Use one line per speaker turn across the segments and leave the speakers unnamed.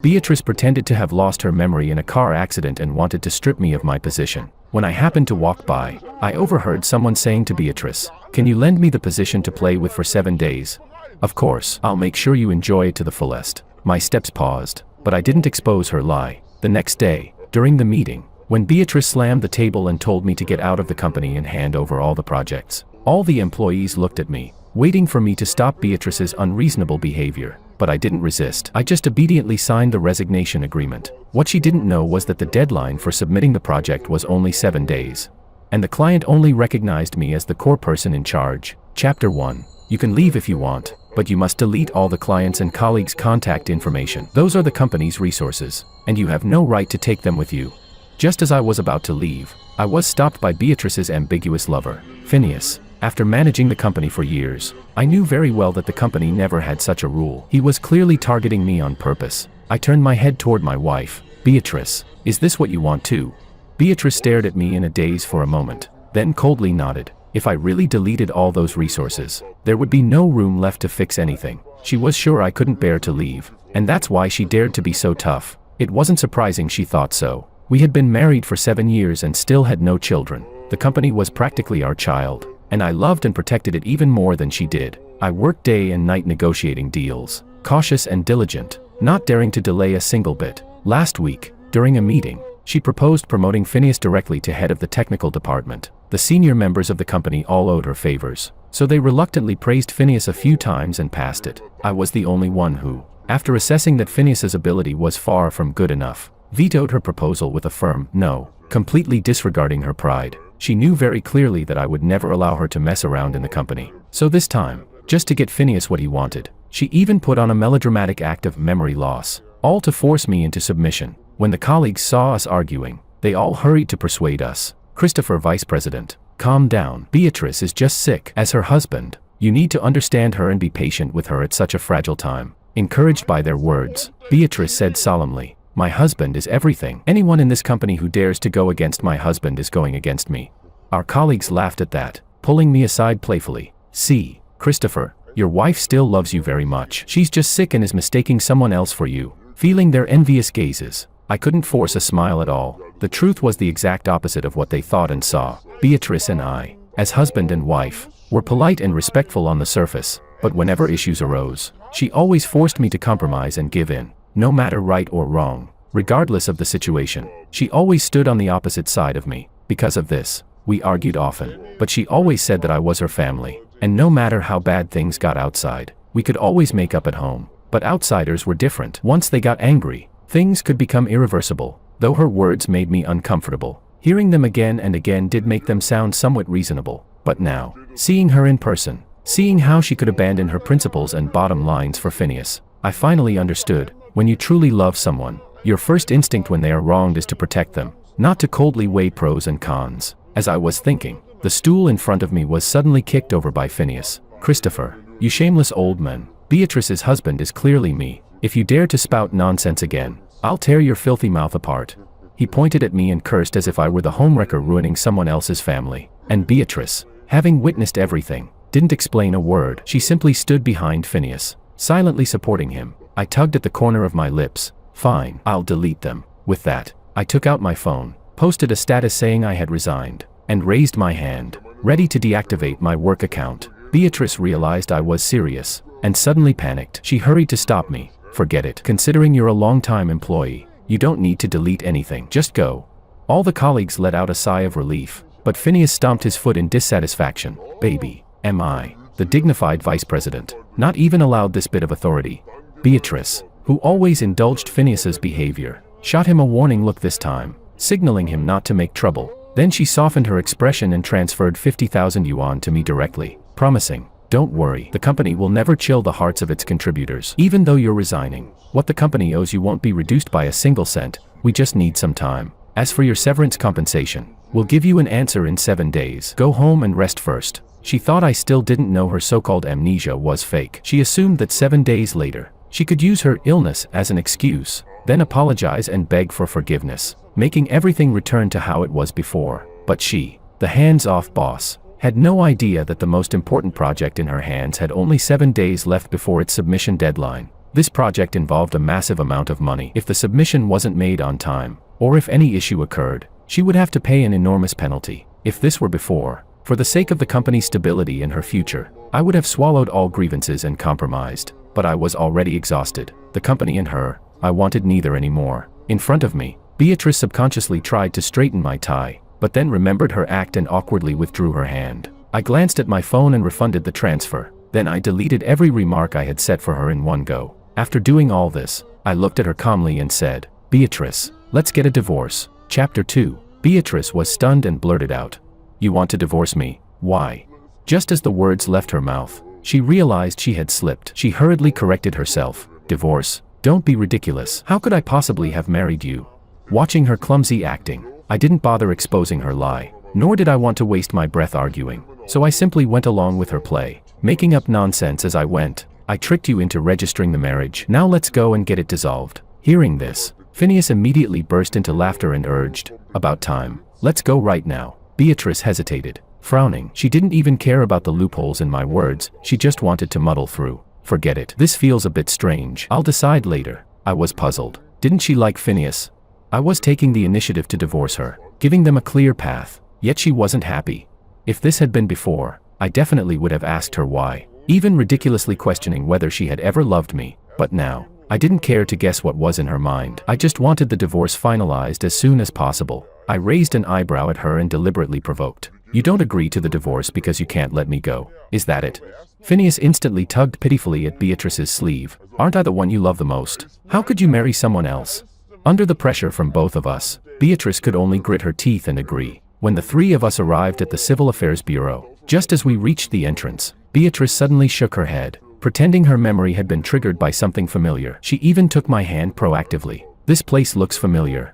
Beatrice pretended to have lost her memory in a car accident and wanted to strip me of my position. When I happened to walk by, I overheard someone saying to Beatrice, "Can you lend me the position to play with for 7 days? Of course, I'll make sure you enjoy it to the fullest." My steps paused, but I didn't expose her lie. The next day, during the meeting, when Beatrice slammed the table and told me to get out of the company and hand over all the projects, all the employees looked at me, waiting for me to stop Beatrice's unreasonable behavior. But I didn't resist. I just obediently signed the resignation agreement. What she didn't know was that the deadline for submitting the project was only 7 days. And the client only recognized me as the core person in charge. Chapter 1. You can leave if you want, but you must delete all the clients' and colleagues' contact information. Those are the company's resources, and you have no right to take them with you. Just as I was about to leave, I was stopped by Beatrice's ambiguous lover, Phineas. After managing the company for years, I knew very well that the company never had such a rule. He was clearly targeting me on purpose. I turned my head toward my wife. "Beatrice, is this what you want too?" Beatrice stared at me in a daze for a moment, then coldly nodded. If I really deleted all those resources, there would be no room left to fix anything. She was sure I couldn't bear to leave, and that's why she dared to be so tough. It wasn't surprising she thought so. We had been married for 7 years and still had no children. The company was practically our child, and I loved and protected it even more than she did. I worked day and night negotiating deals, cautious and diligent, not daring to delay a single bit. Last week, during a meeting, she proposed promoting Phineas directly to head of the technical department. The senior members of the company all owed her favors, so they reluctantly praised Phineas a few times and passed it. I was the only one who, after assessing that Phineas's ability was far from good enough, vetoed her proposal with a firm no, completely disregarding her pride. She knew very clearly that I would never allow her to mess around in the company. So this time, just to get Phineas what he wanted, she even put on a melodramatic act of memory loss, all to force me into submission. When the colleagues saw us arguing, they all hurried to persuade us. "Christopher, Vice President, calm down. Beatrice is just sick. As her husband, you need to understand her and be patient with her at such a fragile time." Encouraged by their words, Beatrice said solemnly, "My husband is everything. Anyone in this company who dares to go against my husband is going against me." Our colleagues laughed at that, pulling me aside playfully. "See, Christopher, your wife still loves you very much. She's just sick and is mistaking someone else for you." Feeling their envious gazes, I couldn't force a smile at all. The truth was the exact opposite of what they thought and saw. Beatrice and I, as husband and wife, were polite and respectful on the surface, but whenever issues arose, she always forced me to compromise and give in. No matter right or wrong, regardless of the situation, she always stood on the opposite side of me. Because of this, we argued often, but she always said that I was her family, and no matter how bad things got outside, we could always make up at home. But outsiders were different. Once they got angry, things could become irreversible. Though her words made me uncomfortable, hearing them again and again did make them sound somewhat reasonable. But now, seeing her in person, seeing how she could abandon her principles and bottom lines for Phineas, I finally understood. When you truly love someone, your first instinct when they are wronged is to protect them, not to coldly weigh pros and cons. As I was thinking, the stool in front of me was suddenly kicked over by Phineas. "Christopher, you shameless old man. Beatrice's husband is clearly me. If you dare to spout nonsense again, I'll tear your filthy mouth apart." He pointed at me and cursed as if I were the homewrecker ruining someone else's family. And Beatrice, having witnessed everything, didn't explain a word. She simply stood behind Phineas, silently supporting him. I tugged at the corner of my lips. "Fine, I'll delete them." With that, I took out my phone, posted a status saying I had resigned, and raised my hand, ready to deactivate my work account. Beatrice realized I was serious, and suddenly panicked. She hurried to stop me. "Forget it. Considering you're a long-time employee, you don't need to delete anything. Just go." All the colleagues let out a sigh of relief, but Phineas stomped his foot in dissatisfaction. "Baby, am I, the dignified vice president, not even allowed this bit of authority?" Beatrice, who always indulged Phineas's behavior, shot him a warning look this time, signaling him not to make trouble. Then she softened her expression and transferred 50,000 yuan to me directly, promising, "Don't worry, the company will never chill the hearts of its contributors. Even though you're resigning, what the company owes you won't be reduced by a single cent. We just need some time. As for your severance compensation, we'll give you an answer in 7 days. Go home and rest first." She thought I still didn't know her so-called amnesia was fake. She assumed that 7 days later, she could use her illness as an excuse, then apologize and beg for forgiveness, making everything return to how it was before. But she, the hands-off boss, had no idea that the most important project in her hands had only 7 days left before its submission deadline. This project involved a massive amount of money. If the submission wasn't made on time, or if any issue occurred, she would have to pay an enormous penalty. If this were before, for the sake of the company's stability and her future, I would have swallowed all grievances and compromised. But I was already exhausted. The company and her, I wanted neither anymore. In front of me, Beatrice subconsciously tried to straighten my tie, but then remembered her act and awkwardly withdrew her hand. I glanced at my phone and refunded the transfer. Then I deleted every remark I had set for her in one go. After doing all this, I looked at her calmly and said, "Beatrice, let's get a divorce." Chapter 2. Beatrice was stunned and blurted out, "You want to divorce me? Why?" Just as the words left her mouth, she realized she had slipped. She hurriedly corrected herself. "Divorce? Don't be ridiculous. How could I possibly have married you?" Watching her clumsy acting, I didn't bother exposing her lie, nor did I want to waste my breath arguing, so I simply went along with her play, making up nonsense as I went. "I tricked you into registering the marriage. Now let's go and get it dissolved." Hearing this, Phineas immediately burst into laughter and urged, "About time. Let's go right now." Beatrice hesitated, frowning. She didn't even care about the loopholes in my words, she just wanted to muddle through. "Forget it. This feels a bit strange. I'll decide later." I was puzzled. Didn't she like Phineas? I was taking the initiative to divorce her, giving them a clear path, yet she wasn't happy. If this had been before, I definitely would have asked her why, even ridiculously questioning whether she had ever loved me. But now, I didn't care to guess what was in her mind. I just wanted the divorce finalized as soon as possible. I raised an eyebrow at her and deliberately provoked, "You don't agree to the divorce because you can't let me go, is that it?" Phineas instantly tugged pitifully at Beatrice's sleeve. "Aren't I the one you love the most? How could you marry someone else?" Under the pressure from both of us, Beatrice could only grit her teeth and agree. When the three of us arrived at the Civil Affairs Bureau, just as we reached the entrance, Beatrice suddenly shook her head, pretending her memory had been triggered by something familiar. She even took my hand proactively. "This place looks familiar.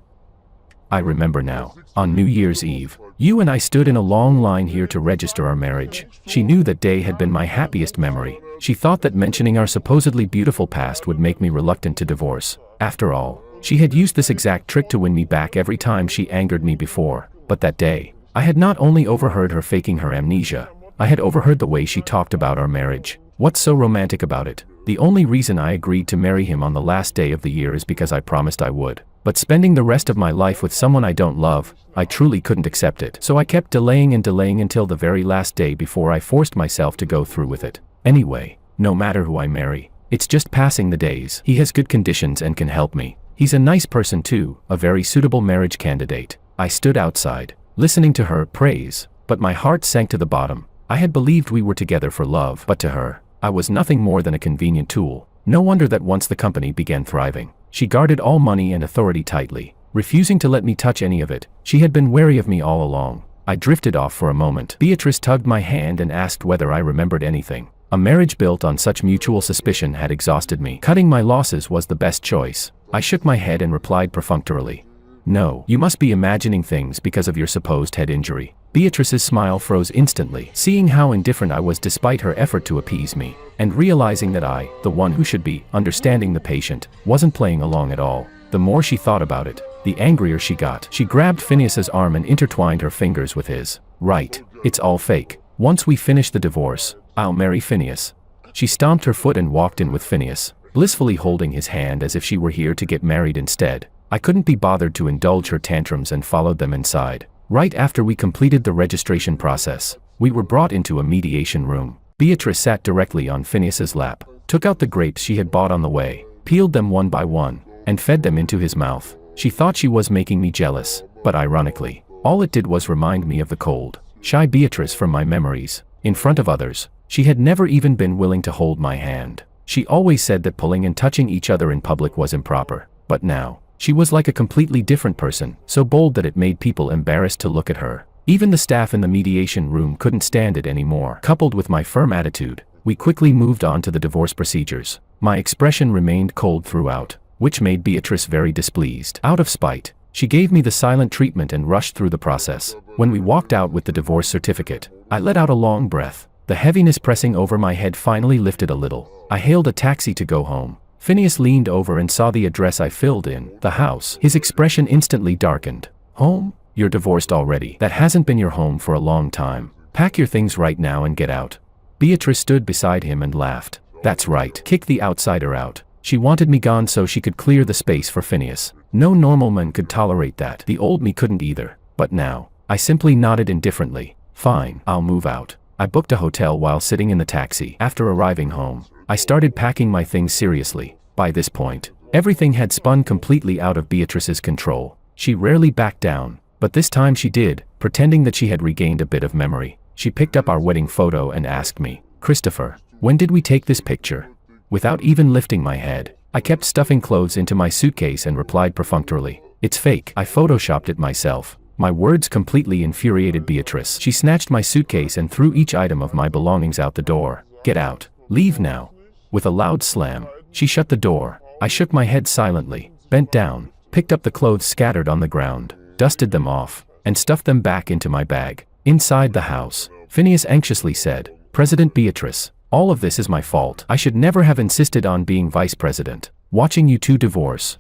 I remember now. On New Year's Eve, you and I stood in a long line here to register our marriage." She knew that day had been my happiest memory. She thought that mentioning our supposedly beautiful past would make me reluctant to divorce. After all, she had used this exact trick to win me back every time she angered me before. But that day, I had not only overheard her faking her amnesia, I had overheard the way she talked about our marriage. What's so romantic about it? The only reason I agreed to marry him on the last day of the year is because I promised I would. But spending the rest of my life with someone I don't love, I truly couldn't accept it. So I kept delaying and delaying until the very last day before I forced myself to go through with it. Anyway, no matter who I marry, it's just passing the days. He has good conditions and can help me. He's a nice person too, a very suitable marriage candidate. I stood outside, listening to her praise, but my heart sank to the bottom. I had believed we were together for love, but to her, I was nothing more than a convenient tool. No wonder that once the company began thriving, she guarded all money and authority tightly, refusing to let me touch any of it. She had been wary of me all along. I drifted off for a moment. Beatrice tugged my hand and asked whether I remembered anything. A marriage built on such mutual suspicion had exhausted me. Cutting my losses was the best choice. I shook my head and replied perfunctorily, "No, you must be imagining things because of your supposed head injury." Beatrice's smile froze instantly, seeing how indifferent I was despite her effort to appease me, and realizing that I, the one who should be understanding the patient, wasn't playing along at all. The more she thought about it, the angrier she got. She grabbed Phineas's arm and intertwined her fingers with his. "Right, it's all fake. Once we finish the divorce, I'll marry Phineas." She stomped her foot and walked in with Phineas, blissfully holding his hand as if she were here to get married instead. I couldn't be bothered to indulge her tantrums and followed them inside. Right after we completed the registration process, we were brought into a mediation room. Beatrice sat directly on Phineas's lap, took out the grapes she had bought on the way, peeled them one by one, and fed them into his mouth. She thought she was making me jealous, but ironically, all it did was remind me of the cold, shy Beatrice from my memories. In front of others, she had never even been willing to hold my hand. She always said that pulling and touching each other in public was improper, but now, she was like a completely different person, so bold that it made people embarrassed to look at her. Even the staff in the mediation room couldn't stand it anymore. Coupled with my firm attitude, we quickly moved on to the divorce procedures. My expression remained cold throughout, which made Beatrice very displeased. Out of spite, she gave me the silent treatment and rushed through the process. When we walked out with the divorce certificate, I let out a long breath. The heaviness pressing over my head finally lifted a little. I hailed a taxi to go home. Phineas leaned over and saw the address I filled in, the house. His expression instantly darkened. "Home? You're divorced already. That hasn't been your home for a long time. Pack your things right now and get out." Beatrice stood beside him and laughed. "That's right. Kick the outsider out." She wanted me gone so she could clear the space for Phineas. No normal man could tolerate that. The old me couldn't either. But now, I simply nodded indifferently. Fine, I'll move out. I booked a hotel while sitting in the taxi. After arriving home, I started packing my things seriously. By this point, everything had spun completely out of Beatrice's control. She rarely backed down, but this time she did, pretending that she had regained a bit of memory. She picked up our wedding photo and asked me, "Christopher, when did we take this picture?" Without even lifting my head, I kept stuffing clothes into my suitcase and replied perfunctorily, "It's fake. I photoshopped it myself." My words completely infuriated Beatrice. She snatched my suitcase and threw each item of my belongings out the door. "Get out. Leave now." With a loud slam, she shut the door. I shook my head silently, bent down, picked up the clothes scattered on the ground, dusted them off, and stuffed them back into my bag. Inside the house, Phineas anxiously said, "President Beatrice, all of this is my fault. I should never have insisted on being vice president. Watching you two divorce.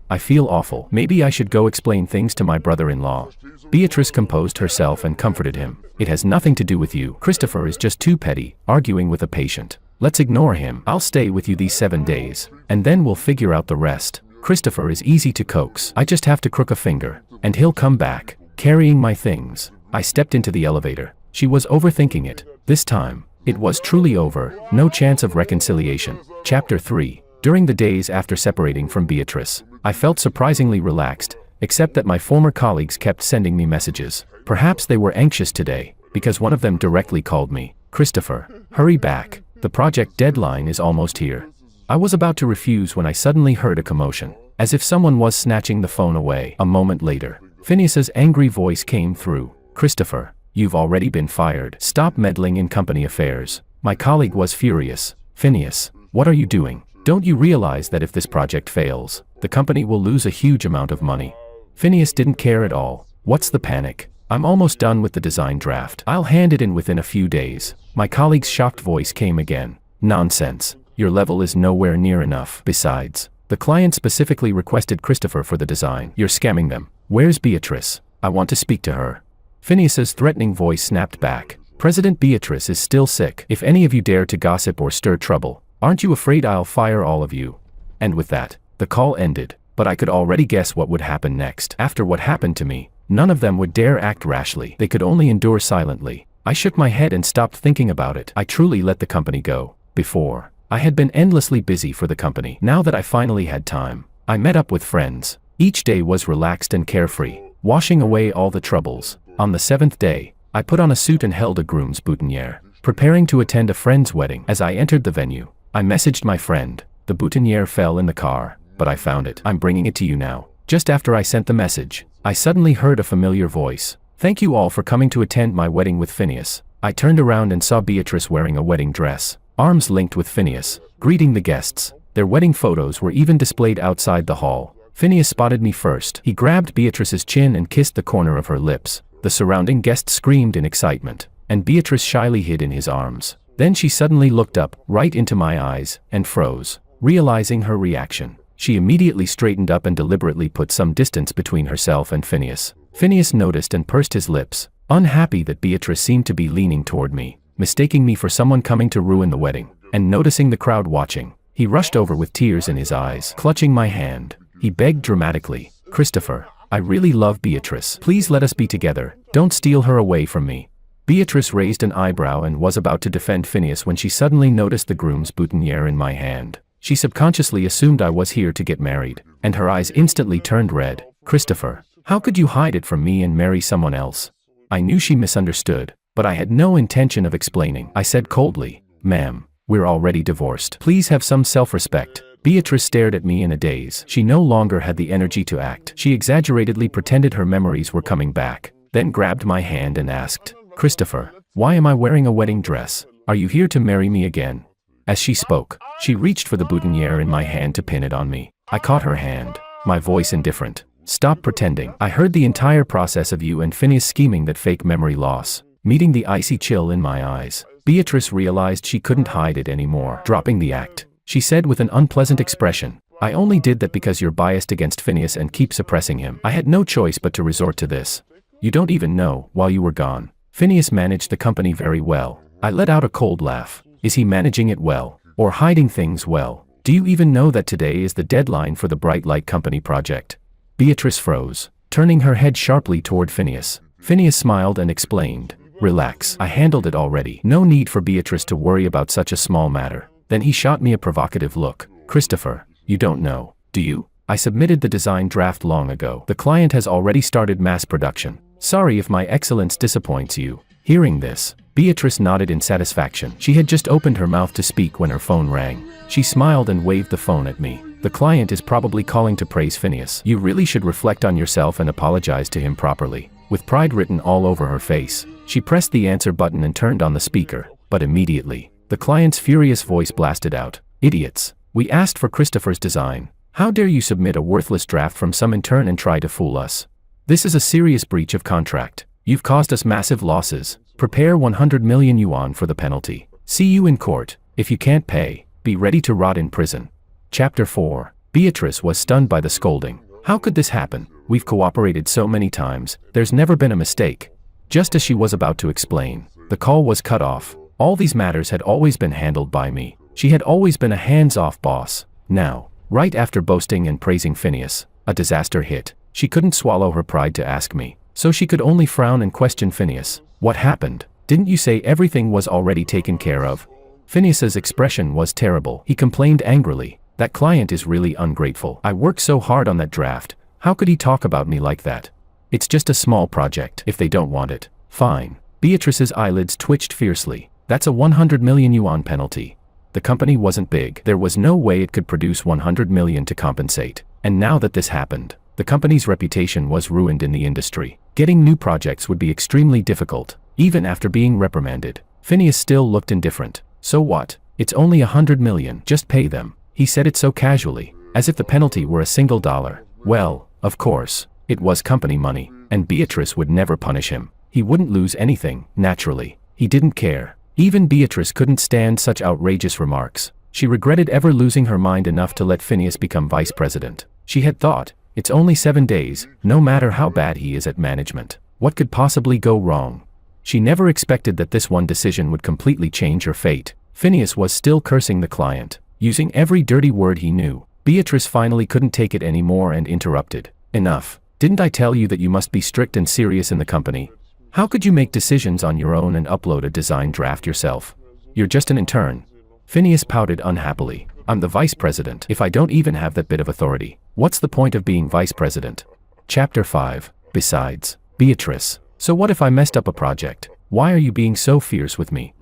I feel awful. Maybe I should go explain things to my brother-in-law." Beatrice composed herself and comforted him. "It has nothing to do with you. Christopher is just too petty, arguing with a patient. Let's ignore him. I'll stay with you these 7 days, and then we'll figure out the rest. Christopher is easy to coax. I just have to crook a finger, and he'll come back, carrying my things." I stepped into the elevator. She was overthinking it. This time, it was truly over. No chance of reconciliation. Chapter 3. During the days after separating from Beatrice, I felt surprisingly relaxed, except that my former colleagues kept sending me messages. Perhaps they were anxious today, because one of them directly called me, "Christopher, hurry back. The project deadline is almost here." I was about to refuse when I suddenly heard a commotion, as if someone was snatching the phone away. A moment later, Phineas's angry voice came through. "Christopher, you've already been fired. Stop meddling in company affairs." My colleague was furious. "Phineas, what are you doing? Don't you realize that if this project fails, the company will lose a huge amount of money?" Phineas didn't care at all. "What's the panic? I'm almost done with the design draft. I'll hand it in within a few days." My colleague's shocked voice came again. "Nonsense. Your level is nowhere near enough. Besides, the client specifically requested Christopher for the design. You're scamming them. Where's Beatrice? I want to speak to her." Phineas's threatening voice snapped back. "President Beatrice is still sick. If any of you dare to gossip or stir trouble, aren't you afraid I'll fire all of you?" And with that, the call ended, but I could already guess what would happen next. After what happened to me, none of them would dare act rashly. They could only endure silently. I shook my head and stopped thinking about it. I truly let the company go. Before, I had been endlessly busy for the company. Now that I finally had time, I met up with friends. Each day was relaxed and carefree, washing away all the troubles. On the 7th day, I put on a suit and held a groom's boutonniere, preparing to attend a friend's wedding. As I entered the venue, I messaged my friend. The boutonniere fell in the car, but I found it. "I'm bringing it to you now." Just after I sent the message, I suddenly heard a familiar voice. "Thank you all for coming to attend my wedding with Phineas." I turned around and saw Beatrice wearing a wedding dress, arms linked with Phineas, greeting the guests. Their wedding photos were even displayed outside the hall. Phineas spotted me first. He grabbed Beatrice's chin and kissed the corner of her lips. The surrounding guests screamed in excitement, and Beatrice shyly hid in his arms. Then she suddenly looked up, right into my eyes, and froze. Realizing her reaction, she immediately straightened up and deliberately put some distance between herself and Phineas. Phineas noticed and pursed his lips, unhappy that Beatrice seemed to be leaning toward me, mistaking me for someone coming to ruin the wedding. And noticing the crowd watching, he rushed over with tears in his eyes. Clutching my hand, he begged dramatically, "Christopher, I really love Beatrice. Please let us be together. Don't steal her away from me." Beatrice raised an eyebrow and was about to defend Phineas when she suddenly noticed the groom's boutonniere in my hand. She subconsciously assumed I was here to get married, and her eyes instantly turned red. "Christopher, how could you hide it from me and marry someone else?" I knew she misunderstood, but I had no intention of explaining. I said coldly, "Ma'am, we're already divorced. Please have some self-respect." Beatrice stared at me in a daze. She no longer had the energy to act. She exaggeratedly pretended her memories were coming back, then grabbed my hand and asked, "Christopher, why am I wearing a wedding dress? Are you here to marry me again?" As she spoke, she reached for the boutonniere in my hand to pin it on me. I caught her hand, my voice indifferent. "Stop pretending. I heard the entire process of you and Phineas scheming that fake memory loss." Meeting the icy chill in my eyes, Beatrice realized she couldn't hide it anymore. Dropping the act, she said with an unpleasant expression, "I only did that because you're biased against Phineas and keep suppressing him. I had no choice but to resort to this. You don't even know, while you were gone, Phineas managed the company very well." I let out a cold laugh. Is he managing it well, or hiding things well? Do you even know that today is the deadline for the Bright Light Company project? Beatrice froze, turning her head sharply toward Phineas. Phineas smiled and explained, "Relax, I handled it already. No need for Beatrice to worry about such a small matter." Then he shot me a provocative look. "Christopher, you don't know, do you? I submitted the design draft long ago. The client has already started mass production. Sorry if my excellence disappoints you." Hearing this, Beatrice nodded in satisfaction. She had just opened her mouth to speak when her phone rang. She smiled and waved the phone at me. "The client is probably calling to praise Phineas. You really should reflect on yourself and apologize to him properly." With pride written all over her face, she pressed the answer button and turned on the speaker, but immediately, the client's furious voice blasted out, "Idiots! We asked for Christopher's design. How dare you submit a worthless draft from some intern and try to fool us? This is a serious breach of contract. You've caused us massive losses. Prepare 100 million yuan for the penalty. See you in court. If you can't pay, be ready to rot in prison." Chapter 4. Beatrice was stunned by the scolding. How could this happen? We've cooperated so many times, there's never been a mistake. Just as she was about to explain, the call was cut off. All these matters had always been handled by me. She had always been a hands-off boss. Now, right after boasting and praising Phineas, a disaster hit. She couldn't swallow her pride to ask me, so she could only frown and question Phineas. "What happened? Didn't you say everything was already taken care of?" Phineas's expression was terrible. He complained angrily, "That client is really ungrateful. I worked so hard on that draft. How could he talk about me like that? It's just a small project. If they don't want it, fine." Beatrice's eyelids twitched fiercely. "That's a 100 million yuan penalty. The company wasn't big. There was no way it could produce 100 million to compensate. And now that this happened, the company's reputation was ruined in the industry. Getting new projects would be extremely difficult." Even after being reprimanded, Phineas still looked indifferent. "So what? It's only 100 million. Just pay them." He said it so casually, as if the penalty were a single dollar. Well, of course, it was company money, and Beatrice would never punish him. He wouldn't lose anything, naturally. He didn't care. Even Beatrice couldn't stand such outrageous remarks. She regretted ever losing her mind enough to let Phineas become vice president. She had thought, it's only 7 days, no matter how bad he is at management. What could possibly go wrong? She never expected that this one decision would completely change her fate. Phineas was still cursing the client, using every dirty word he knew. Beatrice finally couldn't take it anymore and interrupted. "Enough. Didn't I tell you that you must be strict and serious in the company? How could you make decisions on your own and upload a design draft yourself? You're just an intern." Phineas pouted unhappily. "I'm the vice president. If I don't even have that bit of authority, what's the point of being vice president?" Chapter 5. Besides, Beatrice. "So what if I messed up a project? Why are you being so fierce with me?"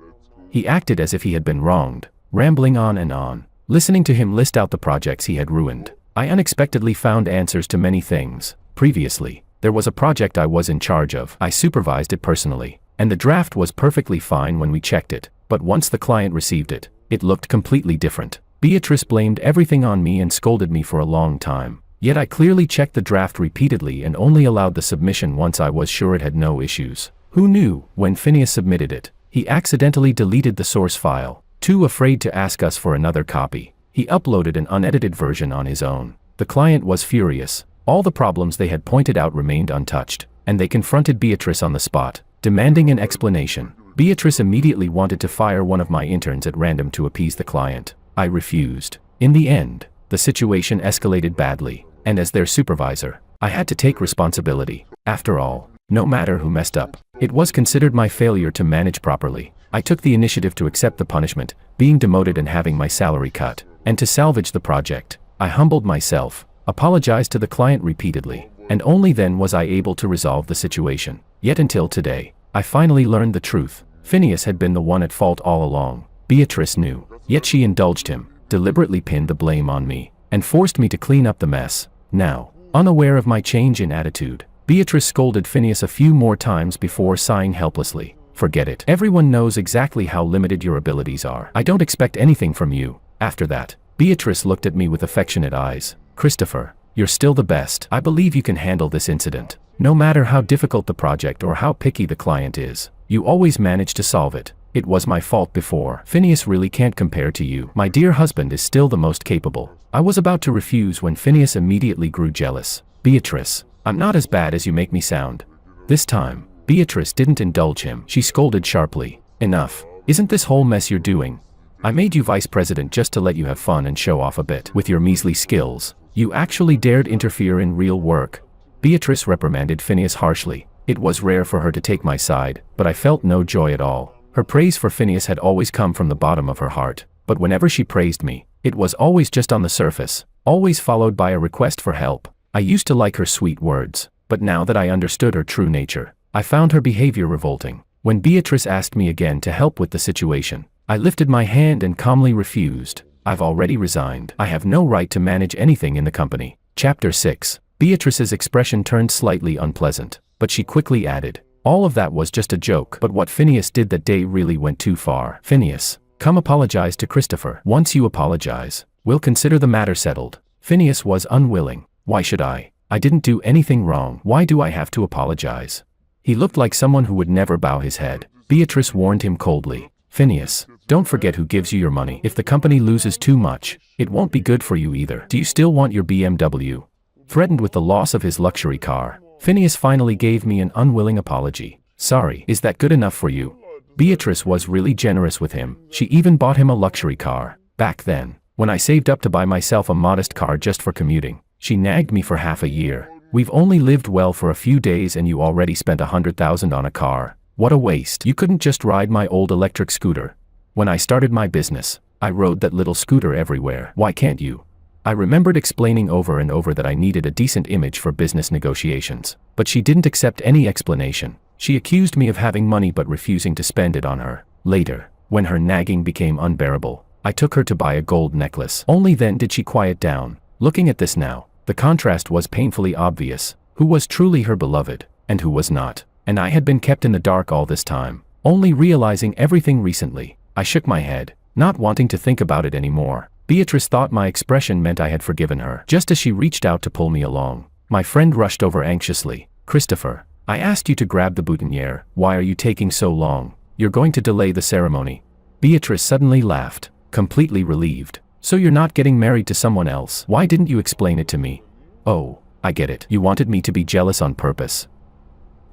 He acted as if he had been wronged, rambling on and on. Listening to him list out the projects he had ruined, I unexpectedly found answers to many things. Previously, there was a project I was in charge of. I supervised it personally, and the draft was perfectly fine when we checked it. But once the client received it, it looked completely different. Beatrice blamed everything on me and scolded me for a long time. Yet I clearly checked the draft repeatedly and only allowed the submission once I was sure it had no issues. Who knew, when Phineas submitted it, he accidentally deleted the source file. Too afraid to ask us for another copy, he uploaded an unedited version on his own. The client was furious. All the problems they had pointed out remained untouched, and they confronted Beatrice on the spot, demanding an explanation. Beatrice immediately wanted to fire one of my interns at random to appease the client. I refused. In the end, the situation escalated badly, and as their supervisor, I had to take responsibility. After all, no matter who messed up, it was considered my failure to manage properly. I took the initiative to accept the punishment, being demoted and having my salary cut. And to salvage the project, I humbled myself, apologized to the client repeatedly, and only then was I able to resolve the situation. Yet until today, I finally learned the truth. Phineas had been the one at fault all along. Beatrice knew, yet she indulged him, deliberately pinned the blame on me, and forced me to clean up the mess. Now, unaware of my change in attitude, Beatrice scolded Phineas a few more times before sighing helplessly. "Forget it. Everyone knows exactly how limited your abilities are. I don't expect anything from you." After that, Beatrice looked at me with affectionate eyes. "Christopher, you're still the best. I believe you can handle this incident. No matter how difficult the project or how picky the client is, you always manage to solve it. It was my fault before. Phineas really can't compare to you. My dear husband is still the most capable." I was about to refuse when Phineas immediately grew jealous. "Beatrice, I'm not as bad as you make me sound." This time, Beatrice didn't indulge him. She scolded sharply. "Enough. Isn't this whole mess you're doing? I made you vice president just to let you have fun and show off a bit with your measly skills. You actually dared interfere in real work." Beatrice reprimanded Phineas harshly. It was rare for her to take my side, but I felt no joy at all. Her praise for Phineas had always come from the bottom of her heart, but whenever she praised me, it was always just on the surface, always followed by a request for help. I used to like her sweet words, but now that I understood her true nature, I found her behavior revolting. When Beatrice asked me again to help with the situation, I lifted my hand and calmly refused. "I've already resigned. I have no right to manage anything in the company." Chapter 6. Beatrice's expression turned slightly unpleasant, but she quickly added, "All of that was just a joke, but what Phineas did that day really went too far. Phineas, come apologize to Christopher. Once you apologize, we'll consider the matter settled." Phineas was unwilling. "Why should I? I didn't do anything wrong. Why do I have to apologize?" He looked like someone who would never bow his head. Beatrice warned him coldly, "Phineas, don't forget who gives you your money. If the company loses too much, it won't be good for you either. Do you still want your BMW?" Threatened with the loss of his luxury car, Phineas finally gave me an unwilling apology. "Sorry, is that good enough for you?" Beatrice was really generous with him. She even bought him a luxury car. Back then, when I saved up to buy myself a modest car just for commuting, she nagged me for half a year. "We've only lived well for a few days and you already spent $100,000 on a car. What a waste. You couldn't just ride my old electric scooter." When I started my business, I rode that little scooter everywhere. Why can't you? I remembered explaining over and over that I needed a decent image for business negotiations, but she didn't accept any explanation. She accused me of having money but refusing to spend it on her. Later, when her nagging became unbearable, I took her to buy a gold necklace. Only then did she quiet down. Looking at this now, the contrast was painfully obvious. Who was truly her beloved, and who was not? And I had been kept in the dark all this time, only realizing everything recently. I shook my head, not wanting to think about it anymore. Beatrice thought my expression meant I had forgiven her. Just as she reached out to pull me along, my friend rushed over anxiously. "Christopher, I asked you to grab the boutonniere. Why are you taking so long? You're going to delay the ceremony." Beatrice suddenly laughed, completely relieved. "So you're not getting married to someone else? Why didn't you explain it to me?" "Oh, I get it. You wanted me to be jealous on purpose."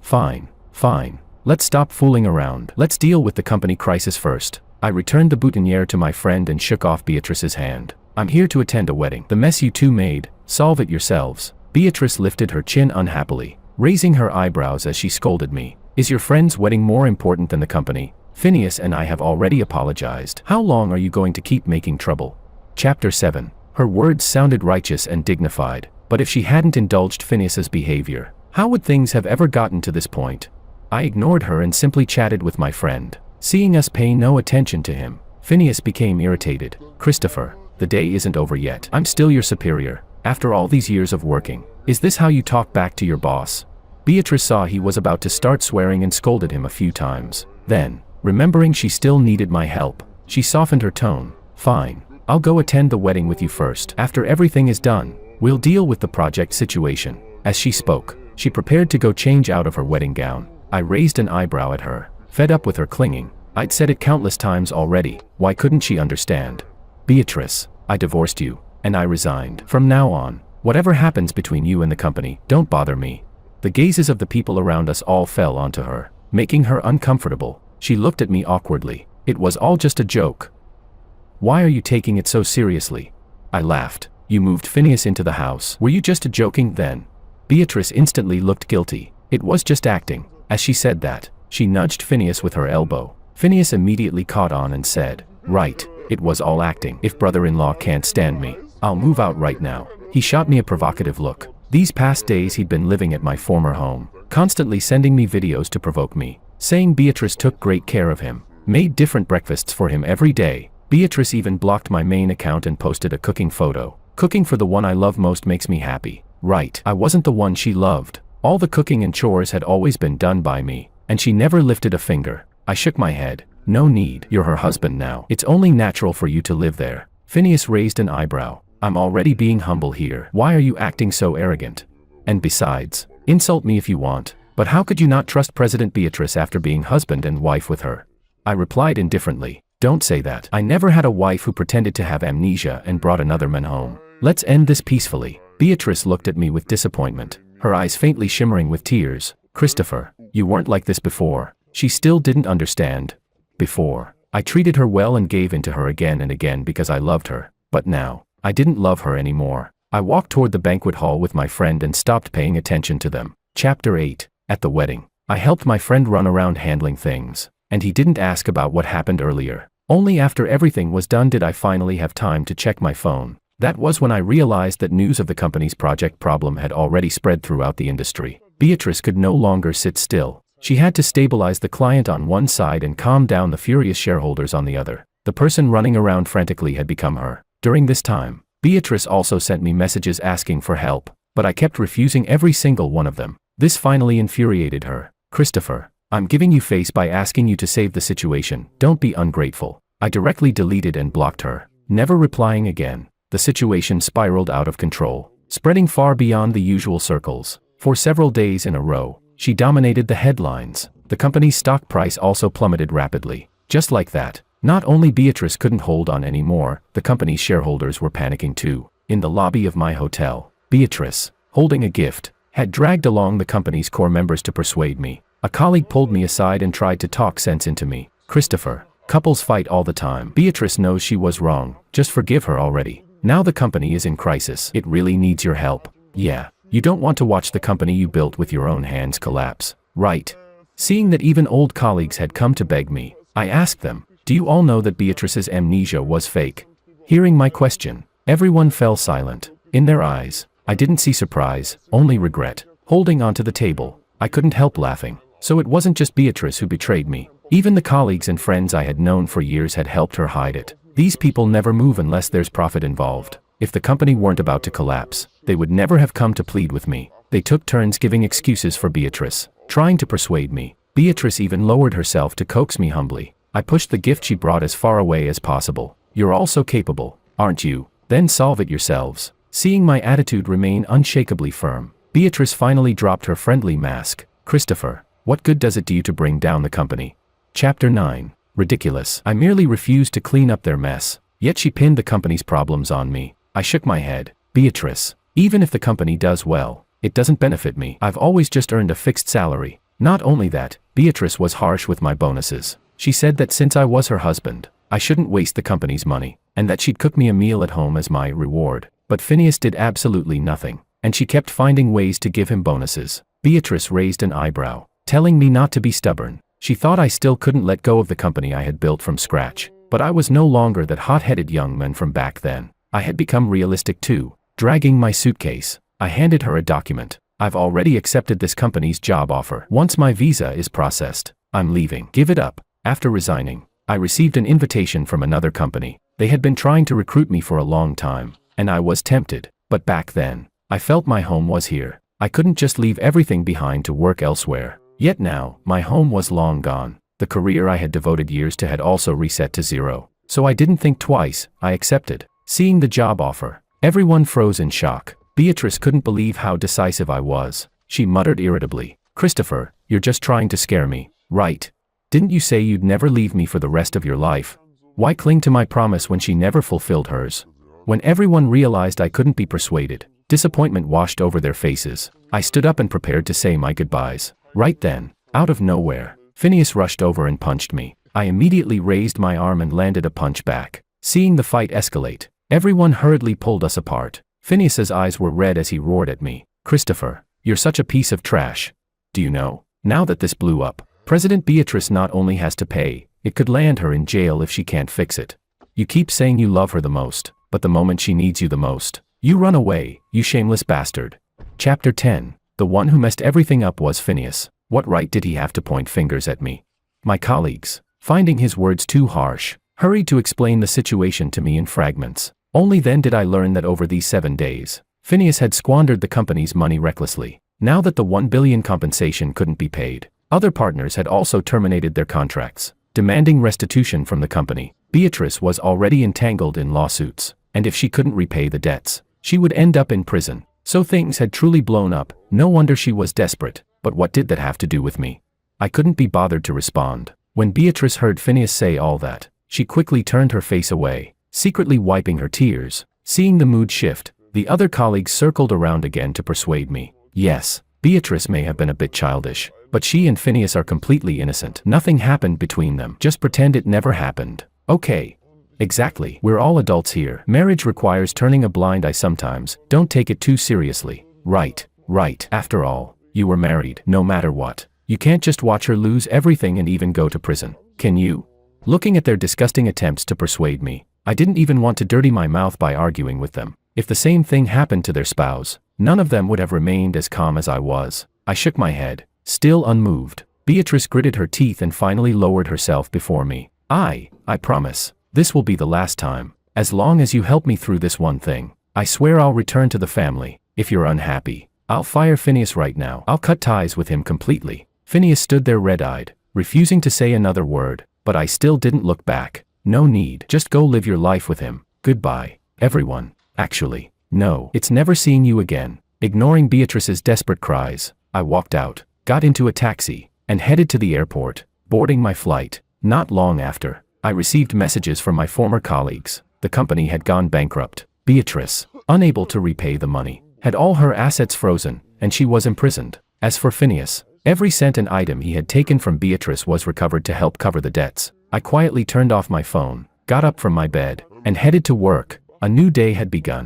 Fine. Let's stop fooling around. Let's deal with the company crisis first." I returned the boutonniere to my friend and shook off Beatrice's hand. "I'm here to attend a wedding. The mess you two made, solve it yourselves." Beatrice lifted her chin unhappily, raising her eyebrows as she scolded me. "Is your friend's wedding more important than the company? Phineas and I have already apologized. How long are you going to keep making trouble?" Chapter 7. Her words sounded righteous and dignified, but if she hadn't indulged Phineas's behavior, how would things have ever gotten to this point? I ignored her and simply chatted with my friend. Seeing us pay no attention to him, Phineas became irritated. "Christopher, the day isn't over yet. I'm still your superior. After all these years of working, is this how you talk back to your boss?" Beatrice saw he was about to start swearing and scolded him a few times. Then, remembering she still needed my help, she softened her tone. "Fine, I'll go attend the wedding with you first. After everything is done, we'll deal with the project situation." As she spoke, she prepared to go change out of her wedding gown. I raised an eyebrow at her, fed up with her clinging. I'd said it countless times already. Why couldn't she understand? "Beatrice, I divorced you, and I resigned. From now on, whatever happens between you and the company, don't bother me." The gazes of the people around us all fell onto her, making her uncomfortable. She looked at me awkwardly. "It was all just a joke. Why are you taking it so seriously?" I laughed. "You moved Phineas into the house. Were you just joking then?" Beatrice instantly looked guilty. "It was just acting." As she said that, she nudged Phineas with her elbow. Phineas immediately caught on and said, "Right, it was all acting. If brother-in-law can't stand me, I'll move out right now." He shot me a provocative look. These past days he'd been living at my former home, constantly sending me videos to provoke me, saying Beatrice took great care of him, made different breakfasts for him every day. Beatrice even blocked my main account and posted a cooking photo. Cooking for the one I love most makes me happy. Right, I wasn't the one she loved. All the cooking and chores had always been done by me, and she never lifted a finger. I shook my head. "No need. You're her husband now. It's only natural for you to live there." Phineas raised an eyebrow. "I'm already being humble here. Why are you acting so arrogant? And besides, insult me if you want, but how could you not trust President Beatrice after being husband and wife with her?" I replied indifferently. "Don't say that. I never had a wife who pretended to have amnesia and brought another man home. Let's end this peacefully." Beatrice looked at me with disappointment, her eyes faintly shimmering with tears. "Christopher, you weren't like this before." She still didn't understand. Before. I treated her well and gave in to her again and again because I loved her. But now, I didn't love her anymore. I walked toward the banquet hall with my friend and stopped paying attention to them. Chapter 8. At the wedding, I helped my friend run around handling things, and he didn't ask about what happened earlier. Only after everything was done did I finally have time to check my phone. That was when I realized that news of the company's project problem had already spread throughout the industry. Beatrice could no longer sit still. She had to stabilize the client on one side and calm down the furious shareholders on the other. The person running around frantically had become her. During this time, Beatrice also sent me messages asking for help, but I kept refusing every single one of them. This finally infuriated her. "Christopher, I'm giving you face by asking you to save the situation. Don't be ungrateful." I directly deleted and blocked her, never replying again. The situation spiraled out of control, spreading far beyond the usual circles. For several days in a row, she dominated the headlines. The company's stock price also plummeted rapidly. Just like that, not only Beatrice couldn't hold on anymore, the company's shareholders were panicking too. In the lobby of my hotel, Beatrice, holding a gift, had dragged along the company's core members to persuade me. A colleague pulled me aside and tried to talk sense into me. "Christopher, couples fight all the time. Beatrice knows she was wrong. Just forgive her already. Now the company is in crisis. It really needs your help. Yeah. You don't want to watch the company you built with your own hands collapse, right?" Seeing that even old colleagues had come to beg me, I asked them, "Do you all know that Beatrice's amnesia was fake?" Hearing my question, everyone fell silent. In their eyes, I didn't see surprise, only regret. Holding onto the table, I couldn't help laughing. So it wasn't just Beatrice who betrayed me. Even the colleagues and friends I had known for years had helped her hide it. These people never move unless there's profit involved. If the company weren't about to collapse, they would never have come to plead with me. They took turns giving excuses for Beatrice, trying to persuade me. Beatrice even lowered herself to coax me humbly. I pushed the gift she brought as far away as possible. "You're all so capable, aren't you? Then solve it yourselves." Seeing my attitude remain unshakably firm, Beatrice finally dropped her friendly mask. "Christopher, what good does it do you to bring down the company?" Chapter 9. Ridiculous. I merely refused to clean up their mess, yet she pinned the company's problems on me. I shook my head. "Beatrice, even if the company does well, it doesn't benefit me. I've always just earned a fixed salary." Not only that, Beatrice was harsh with my bonuses. She said that since I was her husband, I shouldn't waste the company's money, and that she'd cook me a meal at home as my reward. But Phineas did absolutely nothing, and she kept finding ways to give him bonuses. Beatrice raised an eyebrow, telling me not to be stubborn. She thought I still couldn't let go of the company I had built from scratch. But I was no longer that hot-headed young man from back then. I had become realistic too. Dragging my suitcase, I handed her a document. "I've already accepted this company's job offer. Once my visa is processed, I'm leaving. Give it up." After resigning, I received an invitation from another company. They had been trying to recruit me for a long time, and I was tempted. But back then, I felt my home was here. I couldn't just leave everything behind to work elsewhere. Yet now, my home was long gone. The career I had devoted years to had also reset to zero. So I didn't think twice, I accepted. Seeing the job offer, everyone froze in shock. Beatrice couldn't believe how decisive I was. She muttered irritably, "Christopher, you're just trying to scare me, right? Didn't you say you'd never leave me for the rest of your life? Why cling to my promise when she never fulfilled hers?" When everyone realized I couldn't be persuaded, disappointment washed over their faces. I stood up and prepared to say my goodbyes. Right then, out of nowhere, Phineas rushed over and punched me. I immediately raised my arm and landed a punch back. Seeing the fight escalate, everyone hurriedly pulled us apart. Phineas's eyes were red as he roared at me. "Christopher, you're such a piece of trash. Do you know, now that this blew up, President Beatrice not only has to pay, it could land her in jail if she can't fix it. You keep saying you love her the most, but the moment she needs you the most, you run away, you shameless bastard." Chapter 10. The one who messed everything up was Phineas. What right did he have to point fingers at me? My colleagues, finding his words too harsh, hurried to explain the situation to me in fragments. Only then did I learn that over these 7 days, Phineas had squandered the company's money recklessly. Now that the $1 billion compensation couldn't be paid, other partners had also terminated their contracts, demanding restitution from the company. Beatrice was already entangled in lawsuits, and if she couldn't repay the debts, she would end up in prison. So things had truly blown up. No wonder she was desperate. But what did that have to do with me? I couldn't be bothered to respond. When Beatrice heard Phineas say all that, she quickly turned her face away, secretly wiping her tears. Seeing the mood shift, the other colleagues circled around again to persuade me. Yes, Beatrice may have been a bit childish, But she and Phineas are completely innocent. Nothing happened between them. Just pretend it never happened. Okay. Exactly. We're all adults here. Marriage requires turning a blind eye sometimes. Don't take it too seriously. Right. After all, you were married, no matter what. You can't just watch her lose everything and even go to prison, can you? Looking at their disgusting attempts to persuade me, I didn't even want to dirty my mouth by arguing with them. If the same thing happened to their spouse, none of them would have remained as calm as I was. I shook my head, still unmoved. Beatrice gritted her teeth and finally lowered herself before me. I promise, this will be the last time. As long as you help me through this one thing, I swear I'll return to the family. If you're unhappy, I'll fire Phineas right now. I'll cut ties with him completely. Phineas stood there red-eyed, refusing to say another word, but I still didn't look back. No need. Just go live your life with him. Goodbye, everyone. Actually, no. It's never seeing you again. Ignoring Beatrice's desperate cries, I walked out, got into a taxi, and headed to the airport, boarding my flight. Not long after, I received messages from my former colleagues. The company had gone bankrupt. Beatrice, unable to repay the money, had all her assets frozen, and she was imprisoned. As for Phineas, every cent and item he had taken from Beatrice was recovered to help cover the debts. I quietly turned off my phone, got up from my bed, and headed to work. A new day had begun.